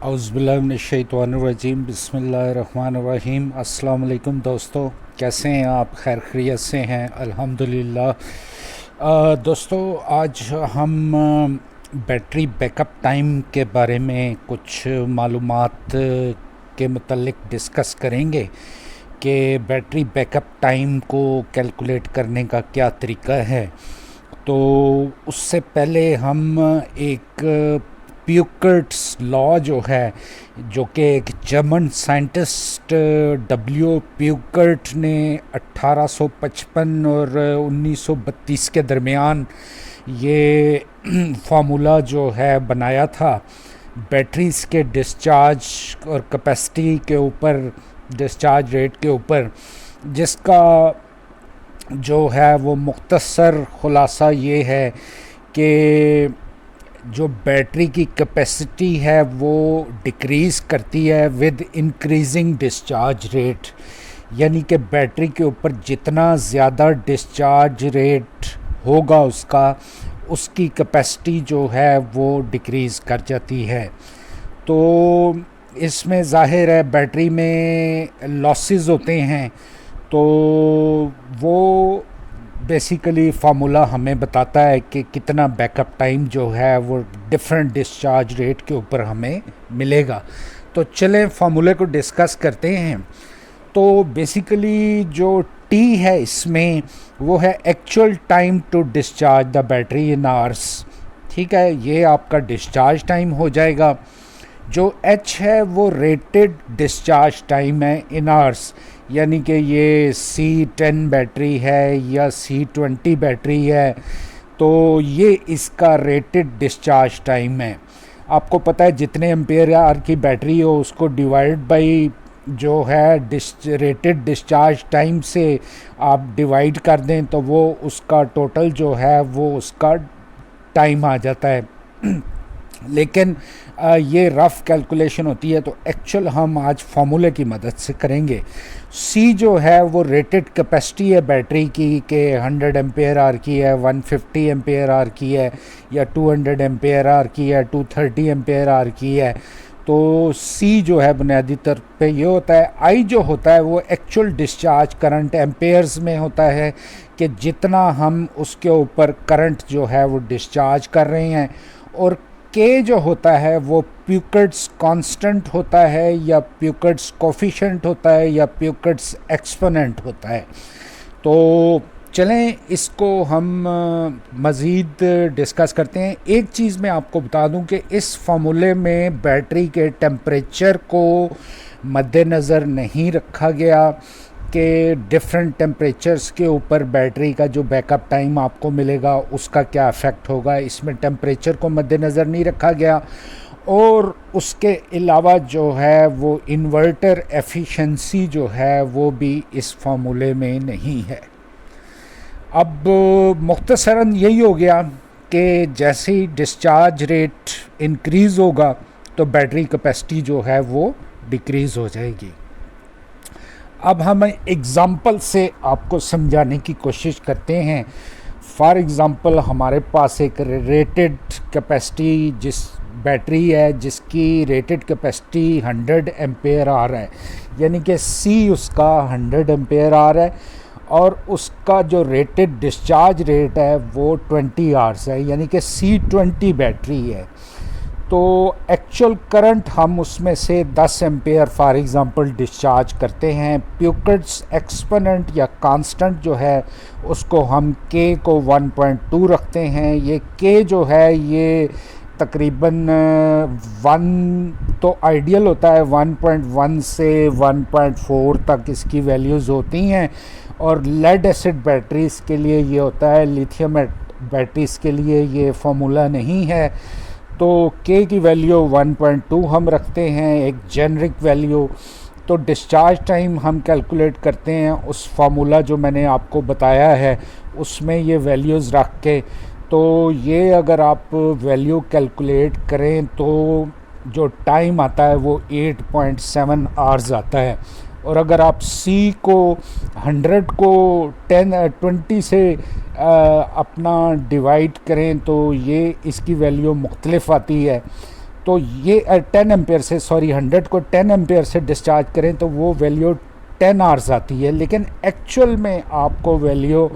औज़ुबिल्लाहिमिनश्शैतानिर्रजीम बिस्मिल्लाहिर्रहमानिर्रहीम। अस्सलाम वालेकुम दोस्तों, कैसे हैं आप? खैर खैरियत से हैं? अल्हम्दुलिल्लाह। दोस्तों, आज हम बैटरी बैकअप टाइम के बारे में कुछ मालूमात के मुतल्लिक डिस्कस करेंगे कि बैटरी बैकअप टाइम को कैलकुलेट करने का क्या तरीका है। तो उससे पहले हम एक प्यूकर्ट्स लॉ जो है, जो कि एक जर्मन साइंटिस्ट डब्ल्यू प्यूकर्ट ने 1855 और 1932 के दरमियान ये फार्मूला जो है बनाया था बैटरीज़ के डिस्चार्ज और कैपेसिटी के ऊपर, डिस्चार्ज रेट के ऊपर, जिसका जो है वो मुख्तसर खुलासा ये है कि जो बैटरी की कैपेसिटी है वो डिक्रीज़ करती है विद इंक्रीजिंग डिस्चार्ज रेट। यानी कि बैटरी के ऊपर जितना ज़्यादा डिस्चार्ज रेट होगा उसकी कैपेसिटी जो है वो डिक्रीज़ कर जाती है। तो इसमें ज़ाहिर है बैटरी में लॉसेस होते हैं, तो वो बेसिकली फार्मूला हमें बताता है कि कितना बैकअप टाइम जो है वो डिफरेंट डिस्चार्ज रेट के ऊपर हमें मिलेगा। तो चलें फार्मूले को डिस्कस करते हैं। तो बेसिकली जो टी है इसमें वो है actual time to discharge the battery in hours. ठीक है, ये आपका डिस्चार्ज टाइम हो जाएगा। जो एच है वो रेटेड डिस्चार्ज टाइम है इन आवर्स, यानी कि ये C10 बैटरी है या C20 बैटरी है, तो ये इसका रेटेड डिस्चार्ज टाइम है। आपको पता है जितने एम्पेयर आवर की बैटरी हो उसको डिवाइड बाई जो है रेटेड डिस्चार्ज टाइम से आप डिवाइड कर दें तो वो उसका टोटल जो है वो उसका टाइम आ जाता है। लेकिन ये रफ़ कैलकुलेशन होती है, तो एक्चुअल हम आज फार्मूले की मदद से करेंगे। सी जो है वो रेटेड कैपेसिटी है बैटरी की कि 100 एम्पेयर आवर की है, 150 एम्पेयर आवर की है, या 200 एम्पेयर आवर की है, 230 एम्पेयर आवर की है। तो सी जो है बुनियादी तौर पे ये होता है। आई जो होता है वो एक्चुअल डिस्चार्ज करंट एम्पेयर्स में होता है कि जितना हम उसके ऊपर करंट जो है वो डिस्चार्ज कर रहे हैं। और के जो होता है वो प्यूकर्ट्स कांस्टेंट होता है, या प्यूकर्ट्स कोफिशिएंट होता है, या प्यूकर्ट्स एक्सपोनेंट होता है। तो चलें इसको हम मज़ीद डिस्कस करते हैं। एक चीज़ मैं आपको बता दूं कि इस फार्मूले में बैटरी के टेम्परेचर को मद्देनज़र नहीं रखा गया कि डिफरेंट टेम्परेचर्स के ऊपर बैटरी का जो बैकअप टाइम आपको मिलेगा उसका क्या इफ़ेक्ट होगा। इसमें टेम्परेचर को मद्देनज़र नहीं रखा गया। और उसके अलावा जो है वो इन्वर्टर एफिशिएंसी जो है वो भी इस फार्मूले में नहीं है। अब मुख्तसरन यही हो गया कि जैसे ही डिस्चार्ज रेट इंक्रीज़ होगा तो बैटरी कैपेसिटी जो है वो डिक्रीज़ हो जाएगी। अब हम एग्ज़ाम्पल से आपको समझाने की कोशिश करते हैं। फॉर एग्ज़ाम्पल हमारे पास एक रेटेड कैपेसिटी जिस बैटरी है जिसकी रेटेड कैपेसिटी 100 एम्पेयर आवर है, यानी कि सी उसका 100 एम्पेयर आवर है, और उसका जो रेटेड डिस्चार्ज रेट है वो 20 आवर्स है, यानी कि C20 बैटरी है। तो एक्चुअल करंट हम उसमें से 10 एम्पेयर फॉर एग्ज़ाम्पल डिस्चार्ज करते हैं। प्यूकर्ट्स एक्सपोनेंट या कांस्टेंट जो है उसको हम के को 1.2 रखते हैं। ये के जो है ये तकरीबन 1 तो आइडियल होता है, 1.1 से 1.4 तक इसकी वैल्यूज़ होती हैं। और लेड एसिड बैटरीज़ के लिए ये होता है, लिथियम बैटरीज़ के लिए ये फार्मूला नहीं है। तो के की वैल्यू 1.2 हम रखते हैं, एक जेनरिक वैल्यू। तो डिस्चार्ज टाइम हम कैलकुलेट करते हैं उस फार्मूला जो मैंने आपको बताया है उसमें ये वैल्यूज़ रख के। तो ये अगर आप वैल्यू कैलकुलेट करें तो जो टाइम आता है वो 8.7 आवर्स आता है। और अगर आप C को 100 को 20 से अपना डिवाइड करें तो ये इसकी वैल्यू मुख्तलिफ आती है। तो ये 10 एम्पेयर से, सॉरी 100 को 10 एम्पेयर से डिस्चार्ज करें तो वो वैल्यू 10 आवर्स आती है, लेकिन एक्चुअल में आपको वैल्यू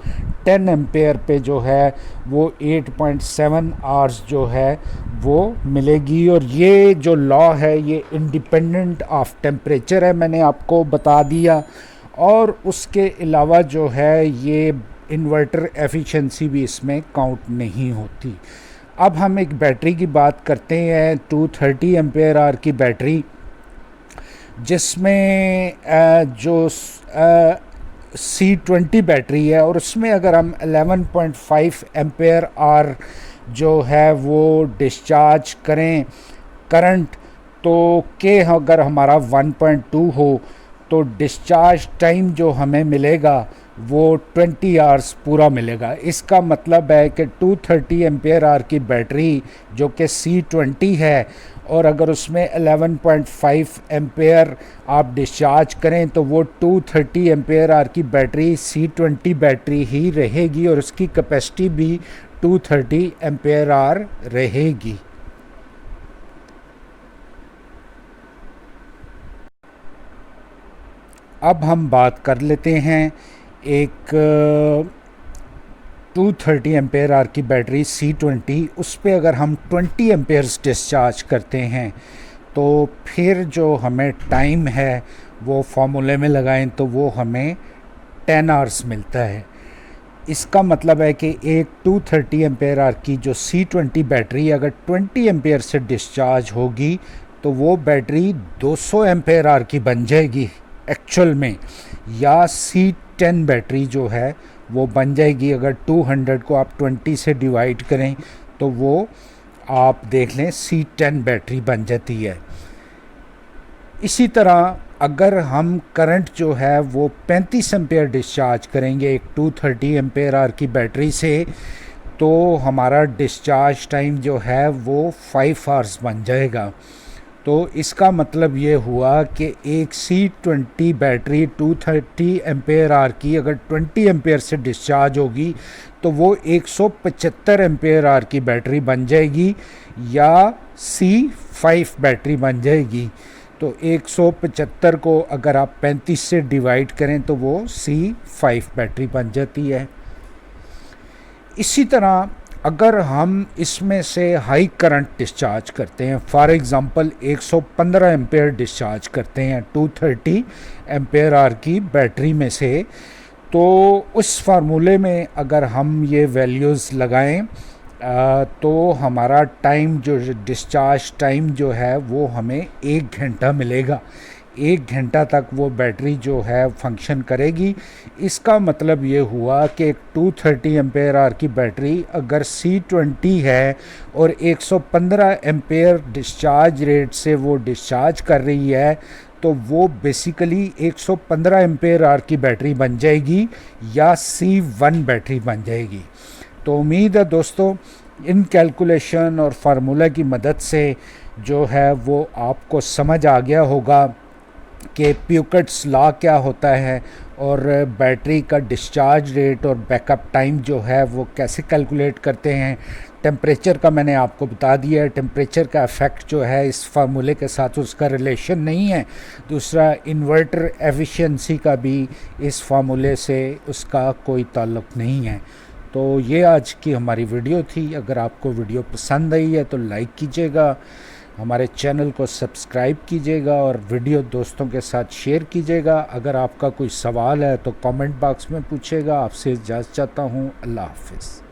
10 एम्पेयर पे जो है वो 8.7 आवर्स जो है वो मिलेगी। और ये जो लॉ है ये इंडिपेंडेंट ऑफ टेम्परेचर है, मैंने आपको बता दिया। और उसके अलावा जो है ये इन्वर्टर एफिशिएंसी भी इसमें काउंट नहीं होती। अब हम एक बैटरी की बात करते हैं, 230 एम्पेयर आवर की बैटरी, जिसमें जो C20 बैटरी है, और उसमें अगर हम 11.5 एम्पेयर आवर जो है वो डिस्चार्ज करें करंट, तो के अगर हमारा 1.2 हो तो डिस्चार्ज टाइम जो हमें मिलेगा वो 20 आवर्स पूरा मिलेगा। इसका मतलब है कि 230 एम्पेयर आवर की बैटरी जो कि C20 है, और अगर उसमें 11.5 एम्पेयर आप डिस्चार्ज करें तो वो 230 एम्पेयर आवर की बैटरी C20 बैटरी ही रहेगी, और उसकी कैपेसिटी भी 230 एम्पेयर आवर रहेगी। अब हम बात कर लेते हैं एक 230 एम्पेयर आवर की बैटरी C20, उस पर अगर हम 20 एम्पेयर्स डिस्चार्ज करते हैं तो फिर जो हमें टाइम है वो फार्मूले में लगाएं तो वो हमें 10 आवर्स मिलता है। इसका मतलब है कि एक 230 एम्पेयर आवर की जो C20 बैटरी अगर 20 एम्पेयर से डिस्चार्ज होगी तो वो बैटरी 200 एम्पेयर आवर की बन जाएगी एक्चुअल में, या C10 बैटरी जो है वो बन जाएगी। अगर 200 को आप 20 से डिवाइड करें तो वो आप देख लें C10 बैटरी बन जाती है। इसी तरह अगर हम करंट जो है वो 35 एम्पेयर डिस्चार्ज करेंगे एक 230 एम्पेयर आवर की बैटरी से, तो हमारा डिस्चार्ज टाइम जो है वो 5 आवर्स बन जाएगा। तो इसका मतलब ये हुआ कि एक C20 बैटरी 230 एम्पेयर आवर की अगर 20 एम्पेयर से डिस्चार्ज होगी तो वो 175 एम्पेयर आवर की बैटरी बन जाएगी, या C5 बैटरी बन जाएगी। तो 175 को अगर आप 35 से डिवाइड करें तो वो C5 बैटरी बन जाती है। इसी तरह अगर हम इसमें से हाई करंट डिस्चार्ज करते हैं, फॉर एग्ज़ाम्पल 115 एम्पेयर डिस्चार्ज करते हैं 230 एम्पेयर आवर की बैटरी में से, तो उस फार्मूले में अगर हम ये वैल्यूज़ लगाएं तो हमारा टाइम जो डिस्चार्ज टाइम जो है वो हमें 1 घंटा मिलेगा। 1 घंटा तक वो बैटरी जो है फंक्शन करेगी। इसका मतलब ये हुआ कि एक 230 एम्पेयर आवर की बैटरी अगर C20 है और 115 एम्पेयर डिस्चार्ज रेट से वो डिस्चार्ज कर रही है तो वो बेसिकली 115 एम्पेयर आवर की बैटरी बन जाएगी, या C1 बैटरी बन जाएगी। तो उम्मीद है दोस्तों इन कैलकुलेशन और फार्मूला की मदद से जो है वो आपको समझ आ गया होगा कि प्यूकेट्स लॉ क्या होता है और बैटरी का डिस्चार्ज रेट और बैकअप टाइम जो है वो कैसे कैलकुलेट करते हैं। टेम्परेचर का मैंने आपको बता दिया है, टेम्परेचर का इफ़ेक्ट जो है इस फार्मूले के साथ उसका रिलेशन नहीं है। दूसरा, इन्वर्टर एफिशिएंसी का भी इस फार्मूले से उसका कोई ताल्लुक़ नहीं है। तो ये आज की हमारी वीडियो थी। अगर आपको वीडियो पसंद आई है तो लाइक कीजिएगा, हमारे चैनल को सब्सक्राइब कीजिएगा और वीडियो दोस्तों के साथ शेयर कीजिएगा। अगर आपका कोई सवाल है तो कमेंट बॉक्स में पूछेगा। आपसे इजाज़त चाहता हूँ। अल्लाह हाफ़िज़।